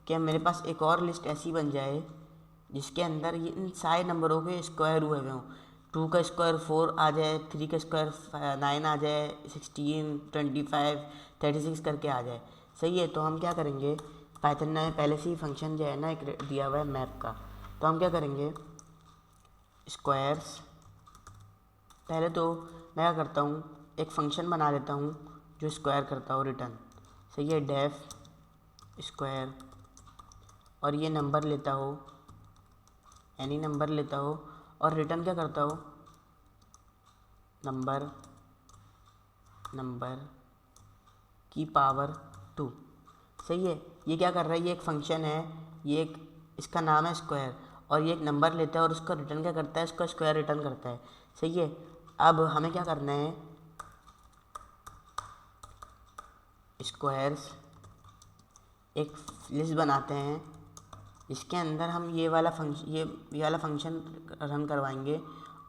कि मेरे पास एक और लिस्ट ऐसी बन जाए जिसके अंदर ये इन सारे नंबरों के स्क्वायर हुए हुए हों, 2 का स्क्वायर 4 आ जाए, 3 का स्क्वायर 9 आ जाए, 16 25 36 करके आ जाए। सही है। तो हम क्या करेंगे, पाइथन में पहले से ही फंक्शन जो है ना एक दिया हुआ है मैप का, तो हम क्या करेंगे, स्क्वायर्स, पहले तो मैं क्या करता हूँ, एक फंक्शन बना लेता हूँ जो स्क्वायर करता हो, रिटर्न। सही है। डेफ स्क्वायर, और ये नंबर लेता हो, एनी नंबर लेता हो, और रिटर्न क्या करता हो, नंबर की पावर 2। सही है। ये क्या कर रहा है, ये एक फंक्शन है, ये एक इसका नाम है स्क्वायर, और ये एक नंबर लेता है और उसका रिटर्न क्या करता है, इसका स्क्वायर रिटर्न करता है। सही है। अब हमें क्या करना है, स्क्वायर्स एक लिस्ट बनाते हैं, इसके अंदर हम ये वाला फंक्शन रन करवाएंगे,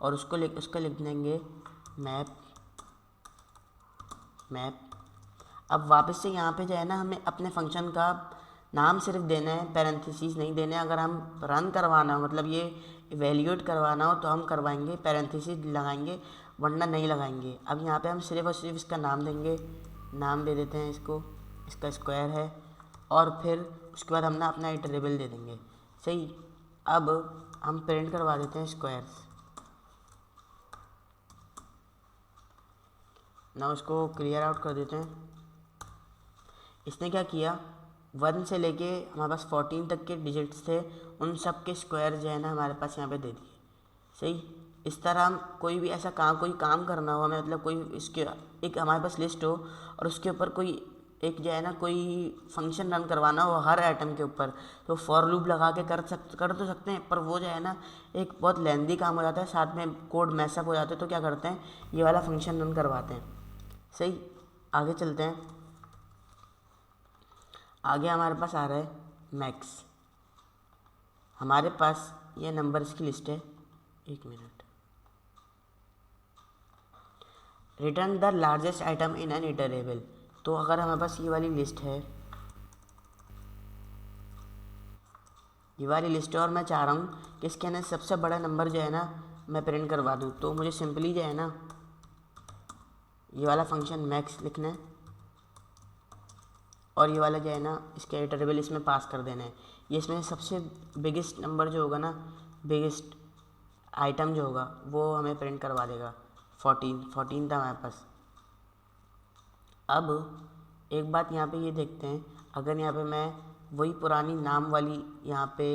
और उसको लिख देंगे मैप। अब वापस से यहाँ पे जो है ना हमें अपने फंक्शन का नाम सिर्फ देना है, पैरेंथेसिस नहीं देने। अगर हम रन करवाना हो, मतलब ये इवेल्यूएट करवाना हो, तो हम करवाएंगे, पैरेंथेसिस लगाएंगे, वरना नहीं लगाएंगे। अब यहाँ पे हम सिर्फ और सिर्फ इसका नाम देंगे, नाम दे देते हैं इसको, इसका स्क्वायर है, और फिर उसके बाद हम ना अपना इटरेबल दे देंगे। सही। अब हम प्रिंट करवा देते हैं स्क्वायर्स। ना उसको क्लियर आउट कर देते हैं। इसने क्या किया, 1 से लेके हमारे पास 14 तक के डिजिट्स थे, उन सब के स्क्वायर जो है ना हमारे पास यहाँ पे दे दिए। सही। इस तरह हम कोई भी ऐसा कोई काम करना हो हमें, मतलब कोई इसके एक हमारे पास लिस्ट हो और उसके ऊपर कोई एक जो है ना कोई फंक्शन रन करवाना हो हर आइटम के ऊपर, तो फॉर लूप लगा के कर तो सकते हैं, पर वो जो है ना एक बहुत लेंदी काम हो जाता है, साथ में कोड मैसअप हो जाते हैं। तो क्या करते हैं, ये वाला फंक्शन रन करवाते हैं। सही। आगे चलते हैं। आगे हमारे पास आ रहा है मैक्स। हमारे पास ये नंबर्स की लिस्ट है, एक minute, return the largest item in an iterable. तो अगर हमारे पास ये वाली लिस्ट है, और मैं चाह रहा हूँ कि इसके अंदर सबसे बड़ा नंबर जो है ना मैं प्रिंट करवा दूँ, तो मुझे सिंपली जो है ना ये वाला फंक्शन मैक्स लिखना है, और ये वाला जो है ना इसका इटरेबल इसमें पास कर देना है। ये इसमें सबसे बिगेस्ट नंबर जो होगा ना, बिगेस्ट आइटम जो होगा वो हमें प्रिंट करवा देगा। 14 था हमारे पास। अब एक बात यहाँ पे ये देखते हैं, अगर यहाँ पे मैं वही पुरानी नाम वाली, यहाँ पे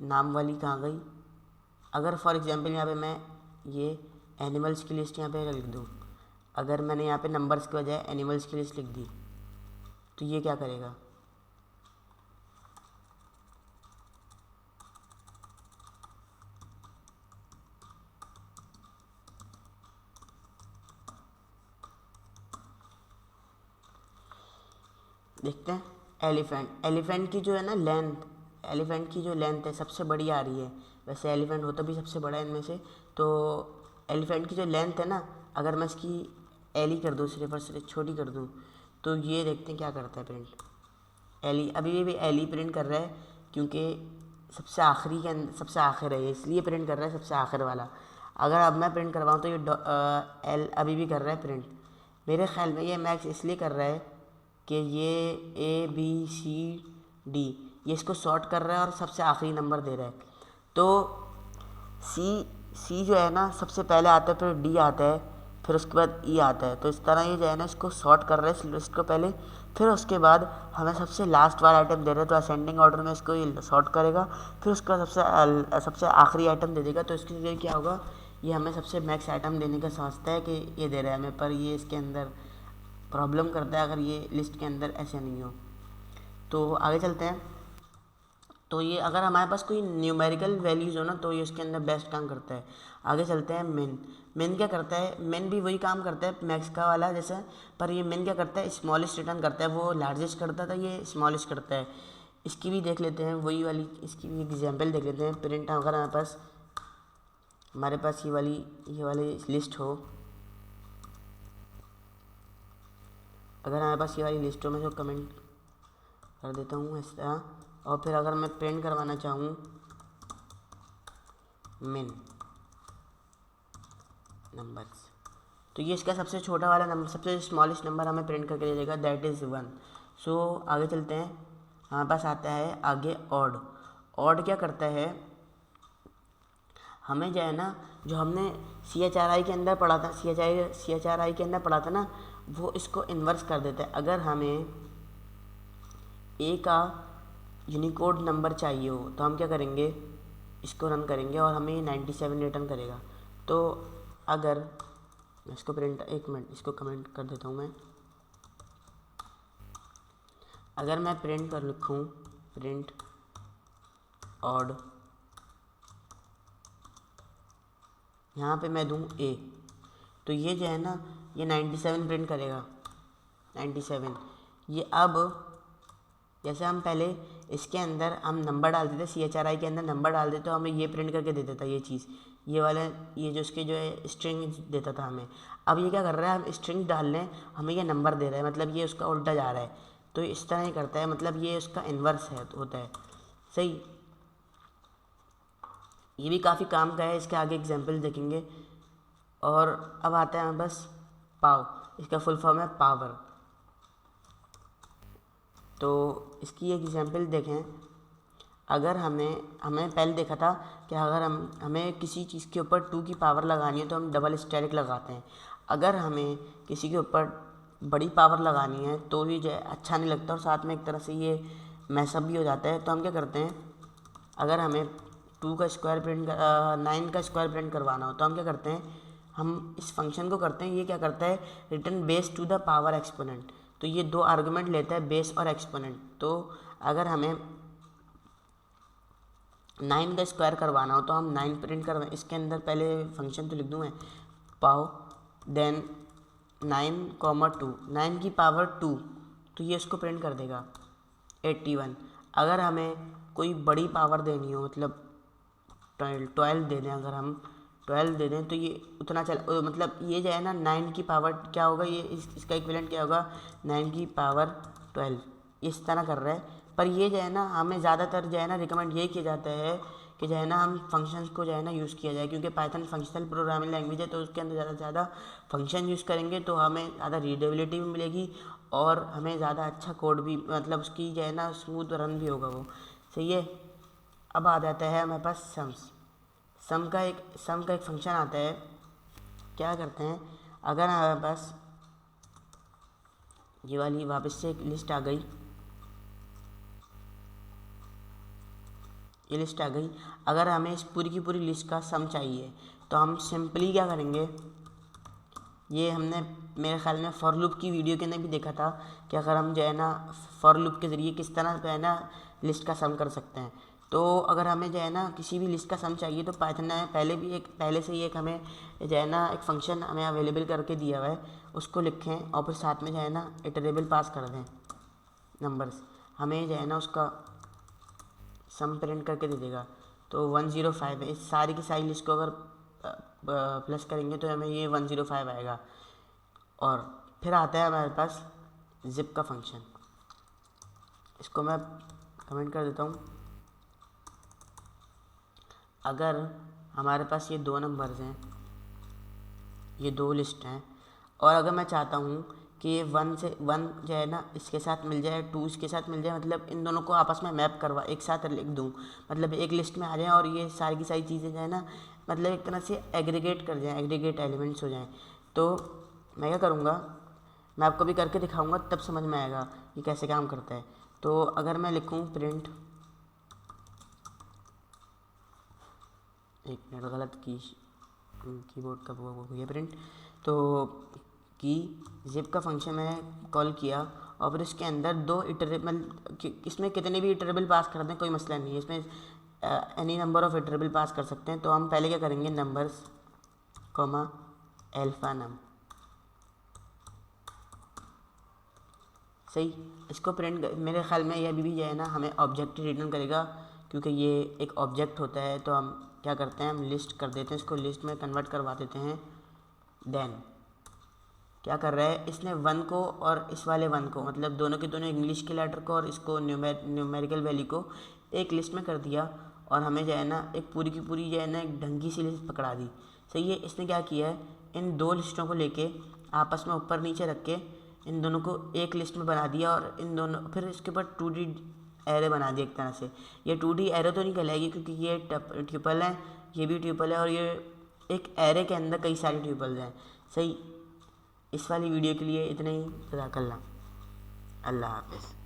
नाम वाली कहाँ गई, अगर फॉर एग्जांपल यहाँ पे मैं ये एनिमल्स की लिस्ट यहाँ पे लिख दूँ, अगर मैंने यहाँ पे नंबर्स के बजाय एनिमल्स की लिस्ट लिख दी तो ये क्या करेगा, देखते हैं। एलिफेंट की जो है ना लेंथ, एलिफेंट की जो लेंथ है सबसे बड़ी आ रही है। वैसे एलिफेंट होता भी सबसे बड़ा है इनमें से, तो एलिफेंट की जो लेंथ है ना, अगर मैं इसकी एली कर दूँ, सिर्फ और सिर्फ छोटी कर दूँ, तो ये देखते हैं क्या करता है प्रिंट। एली अभी भी एली प्रिंट कर रहा है, क्योंकि सबसे आखिरी के अंदर सबसे आखिर है, इसलिए प्रिंट कर रहा है सबसे आखिर वाला। अगर अब मैं प्रिंट करवाऊँ तो ये एल अभी भी कर रहा है प्रिंट। मेरे ख्याल में ये मैक्स इसलिए कर रहा है कि ये ए बी सी डी ये इसको सॉर्ट कर रहा है और सबसे आखिरी नंबर दे रहा है। तो सी जो है ना सबसे पहले आता है, फिर डी आता है, फिर उसके बाद ई आता है। तो इस तरह ये जो है ना इसको सॉर्ट कर रहा है इस लिस्ट को पहले, फिर उसके बाद हमें सबसे लास्ट वाला आइटम दे रहा है, तो असेंडिंग ऑर्डर में इसको ये सॉर्ट करेगा, फिर उसका सबसे आखिरी आइटम दे देगा। तो इसके लिए क्या होगा, ये हमें सबसे मैक्स आइटम देने का समझता है कि ये दे रहा है हमें, पर ये इसके अंदर प्रॉब्लम करता है अगर ये लिस्ट के अंदर ऐसे नहीं हो। तो आगे चलते हैं। तो ये अगर हमारे पास कोई न्यूमेरिकल वैल्यूज़ हो ना, तो ये उसके अंदर बेस्ट काम करता है। आगे चलते हैं। मेन क्या करता है, मेन भी वही काम करता है मैक्स का वाला जैसे, पर ये मेन क्या करता है, स्मॉलेस्ट रिटर्न करता है। वो लार्जेस्ट करता था, ये स्मॉलेस्ट करता है। इसकी भी देख लेते हैं, वही वाली इसकी भी एग्जाम्पल देख लेते हैं। प्रिंट अगर हमारे पास ये वाली लिस्ट हो, अगर हमारे पास ये वाली लिस्ट हो, मैं जो कमेंट कर देता हूँ इस तरह, और फिर अगर मैं प्रिंट करवाना चाहूँ मिन नंबर्स, तो ये इसका सबसे छोटा वाला नंबर, सबसे स्मॉलेस्ट नंबर हमें प्रिंट करके दे देगा, दैट इज़ 1। सो आगे चलते हैं। हमारे पास आता है आगे ऑड क्या करता है, हमें जो है ना, जो हमने CHRI के अंदर पढ़ा था, CHRI के अंदर पढ़ा था ना, वो इसको इन्वर्स कर देता है। अगर हमें ए का यूनिकोड नंबर चाहिए हो तो हम क्या करेंगे, इसको रन करेंगे और हमें 97 रिटर्न करेगा। तो अगर इसको प्रिंट, एक मिनट इसको कमेंट कर देता हूँ मैं। अगर मैं प्रिंट कर लिखूँ प्रिंट ऑड, यहाँ पे मैं दूँ ए, तो ये जो है ना ये 97 प्रिंट करेगा, 97। ये अब जैसे हम पहले इसके अंदर हम नंबर डालते थे, CHRI के अंदर नंबर डाल देते तो हमें ये प्रिंट करके दे देता ये चीज़, ये वाला ये जो इसके जो है स्ट्रिंग देता था हमें। अब ये क्या कर रहा है, हम स्ट्रिंग डाल रहे हैं, हमें ये नंबर दे रहा है, मतलब ये उसका उल्टा जा रहा है। तो इस तरह ही करता है, मतलब ये उसका इन्वर्स है होता है। सही, ये भी काफ़ी काम का है, इसके आगे एग्जाम्पल देखेंगे। और अब आता है बस पाव, इसका फुल फॉर्म है पावर। तो इसकी एक एग्जांपल देखें। अगर हमें पहले देखा था कि अगर हमें किसी चीज़ के ऊपर 2 की पावर लगानी है तो हम डबल स्टेरिक लगाते हैं। अगर हमें किसी के ऊपर बड़ी पावर लगानी है तो ये जो है अच्छा नहीं लगता, और साथ में एक तरह से ये मैसअप भी हो जाता है। तो हम क्या करते हैं, अगर हमें 2 का स्क्वायर प्रिंट 9 का स्क्वायर प्रिंट करवाना हो तो हम क्या करते हैं, हम इस फंक्शन को करते हैं, ये क्या करता है, return base to the power exponent. तो ये 2 आर्गुमेंट लेता है, बेस और एक्सपोनेंट। तो अगर हमें 9 का स्क्वायर करवाना हो तो हम 9 प्रिंट करवाएं, इसके अंदर पहले फंक्शन तो लिख दूँ मैं, पाव देन 9, 9 की पावर 2, तो ये इसको प्रिंट कर देगा 81। अगर हमें कोई बड़ी पावर देनी हो, मतलब 12 दे दें, अगर हम 12 दे दें तो ये उतना मतलब ये जो है ना 9 की पावर क्या होगा, ये इसका इक्विवेलेंट क्या होगा, 9 की पावर 12, इस तरह कर रहा है। पर ये जो है ना हमें ज़्यादातर जो है ना रिकमेंड यही किया जाता है कि जो है ना हम फंक्शंस को जो है ना यूज़ किया जाए, क्योंकि पाइथन फंक्शनल प्रोग्रामिंग लैंग्वेज है, तो उसके अंदर ज़्यादा से ज़्यादा फंक्शन यूज़ करेंगे तो हमें ज़्यादा रीडेबिलिटी भी मिलेगी और हमें ज़्यादा अच्छा कोड भी, मतलब उसकी जो है ना स्मूथ रन भी होगा वो। सही है। अब आ जाता है हमारे पास सम का एक फंक्शन आता है। क्या करते हैं, अगर हमारे पास ये वाली वापस से एक लिस्ट आ गई, ये लिस्ट आ गई। अगर हमें इस पूरी की पूरी लिस्ट का सम चाहिए तो हम सिंपली क्या करेंगे, ये हमने मेरे ख्याल में फॉर लूप की वीडियो के अंदर भी देखा था कि अगर हम जो है ना फॉर लूप के ज़रिए किस तरह जो है ना लिस्ट का सम कर सकते हैं। तो अगर हमें जो है ना किसी भी लिस्ट का सम चाहिए तो पाइथन ने पहले से ही एक हमें जो है ना एक फंक्शन हमें अवेलेबल करके दिया हुआ है, उसको लिखें और फिर साथ में जो है ना इटरेबल पास कर दें नंबर्स, हमें जो है ना उसका सम प्रिंट करके दे देगा। तो 105 है, इस सारी की सारी लिस्ट को अगर प्लस करेंगे तो हमें ये 105 आएगा। और फिर आता है हमारे पास जिप का फंक्शन, इसको मैं कमेंट कर देता हूँ। अगर हमारे पास ये 2 नंबर्स हैं, ये 2 लिस्ट हैं, और अगर मैं चाहता हूँ कि ये 1 जो है ना इसके साथ मिल जाए, 2 इसके साथ मिल जाए, मतलब इन दोनों को आपस में मैप करवा एक साथ लिख दूँ, मतलब एक लिस्ट में आ जाए और ये सारी की सारी चीज़ें जो है ना मतलब एक तरह से एग्रीगेट कर जाएँ, एग्रीगेट एलिमेंट्स हो जाएँ। तो मैं क्या करूँगा, मैं आपको भी करके दिखाऊँगा, तब समझ में आएगा ये कैसे काम करता है। तो अगर मैं लिखूँ प्रिंट, एक मिनट गलत कीबोर्ड का वो हो गया प्रिंट, तो कि जिप का फंक्शन मैंने कॉल किया और फिर इसके अंदर 2 इटरेबल, इसमें कितने भी इटरेबल पास कर दें कोई मसला नहीं है, इसमें एनी नंबर ऑफ इटरेबल पास कर सकते हैं। तो हम पहले क्या करेंगे, नंबर्स कॉमा अल्फा नम, सही। इसको प्रिंट मेरे ख्याल में ये अभी भी जो है ना हमें ऑब्जेक्ट रिटर्न करेगा, क्योंकि ये एक ऑब्जेक्ट होता है। तो हम क्या करते हैं, हम लिस्ट कर देते हैं, इसको लिस्ट में कन्वर्ट करवा देते हैं। देन क्या कर रहा है, इसने 1 को और इस वाले 1 को, मतलब दोनों के दोनों इंग्लिश के लेटर को और इसको न्यूमेरिकल वैल्यू को एक लिस्ट में कर दिया, और हमें जो है ना एक पूरी की पूरी जो है ना एक ढंगी सी लिस्ट पकड़ा दी। सही है। इसने क्या किया है, इन 2 लिस्टों को लेके आपस में ऊपर नीचे रख के इन दोनों को एक लिस्ट में बना दिया, और इन दोनों फिर इसके ऊपर 2D एरे बना दिया एक तरह से। ये 2D एरे तो नहीं कहलाएगी क्योंकि ये ट्यूपल है, ये भी ट्यूपल है, और ये एक एरे के अंदर कई सारे ट्यूपल्स हैं। सही। इस वाली वीडियो के लिए इतना ही। जज़ाकल्लाह। अल्लाह हाफ़िज़।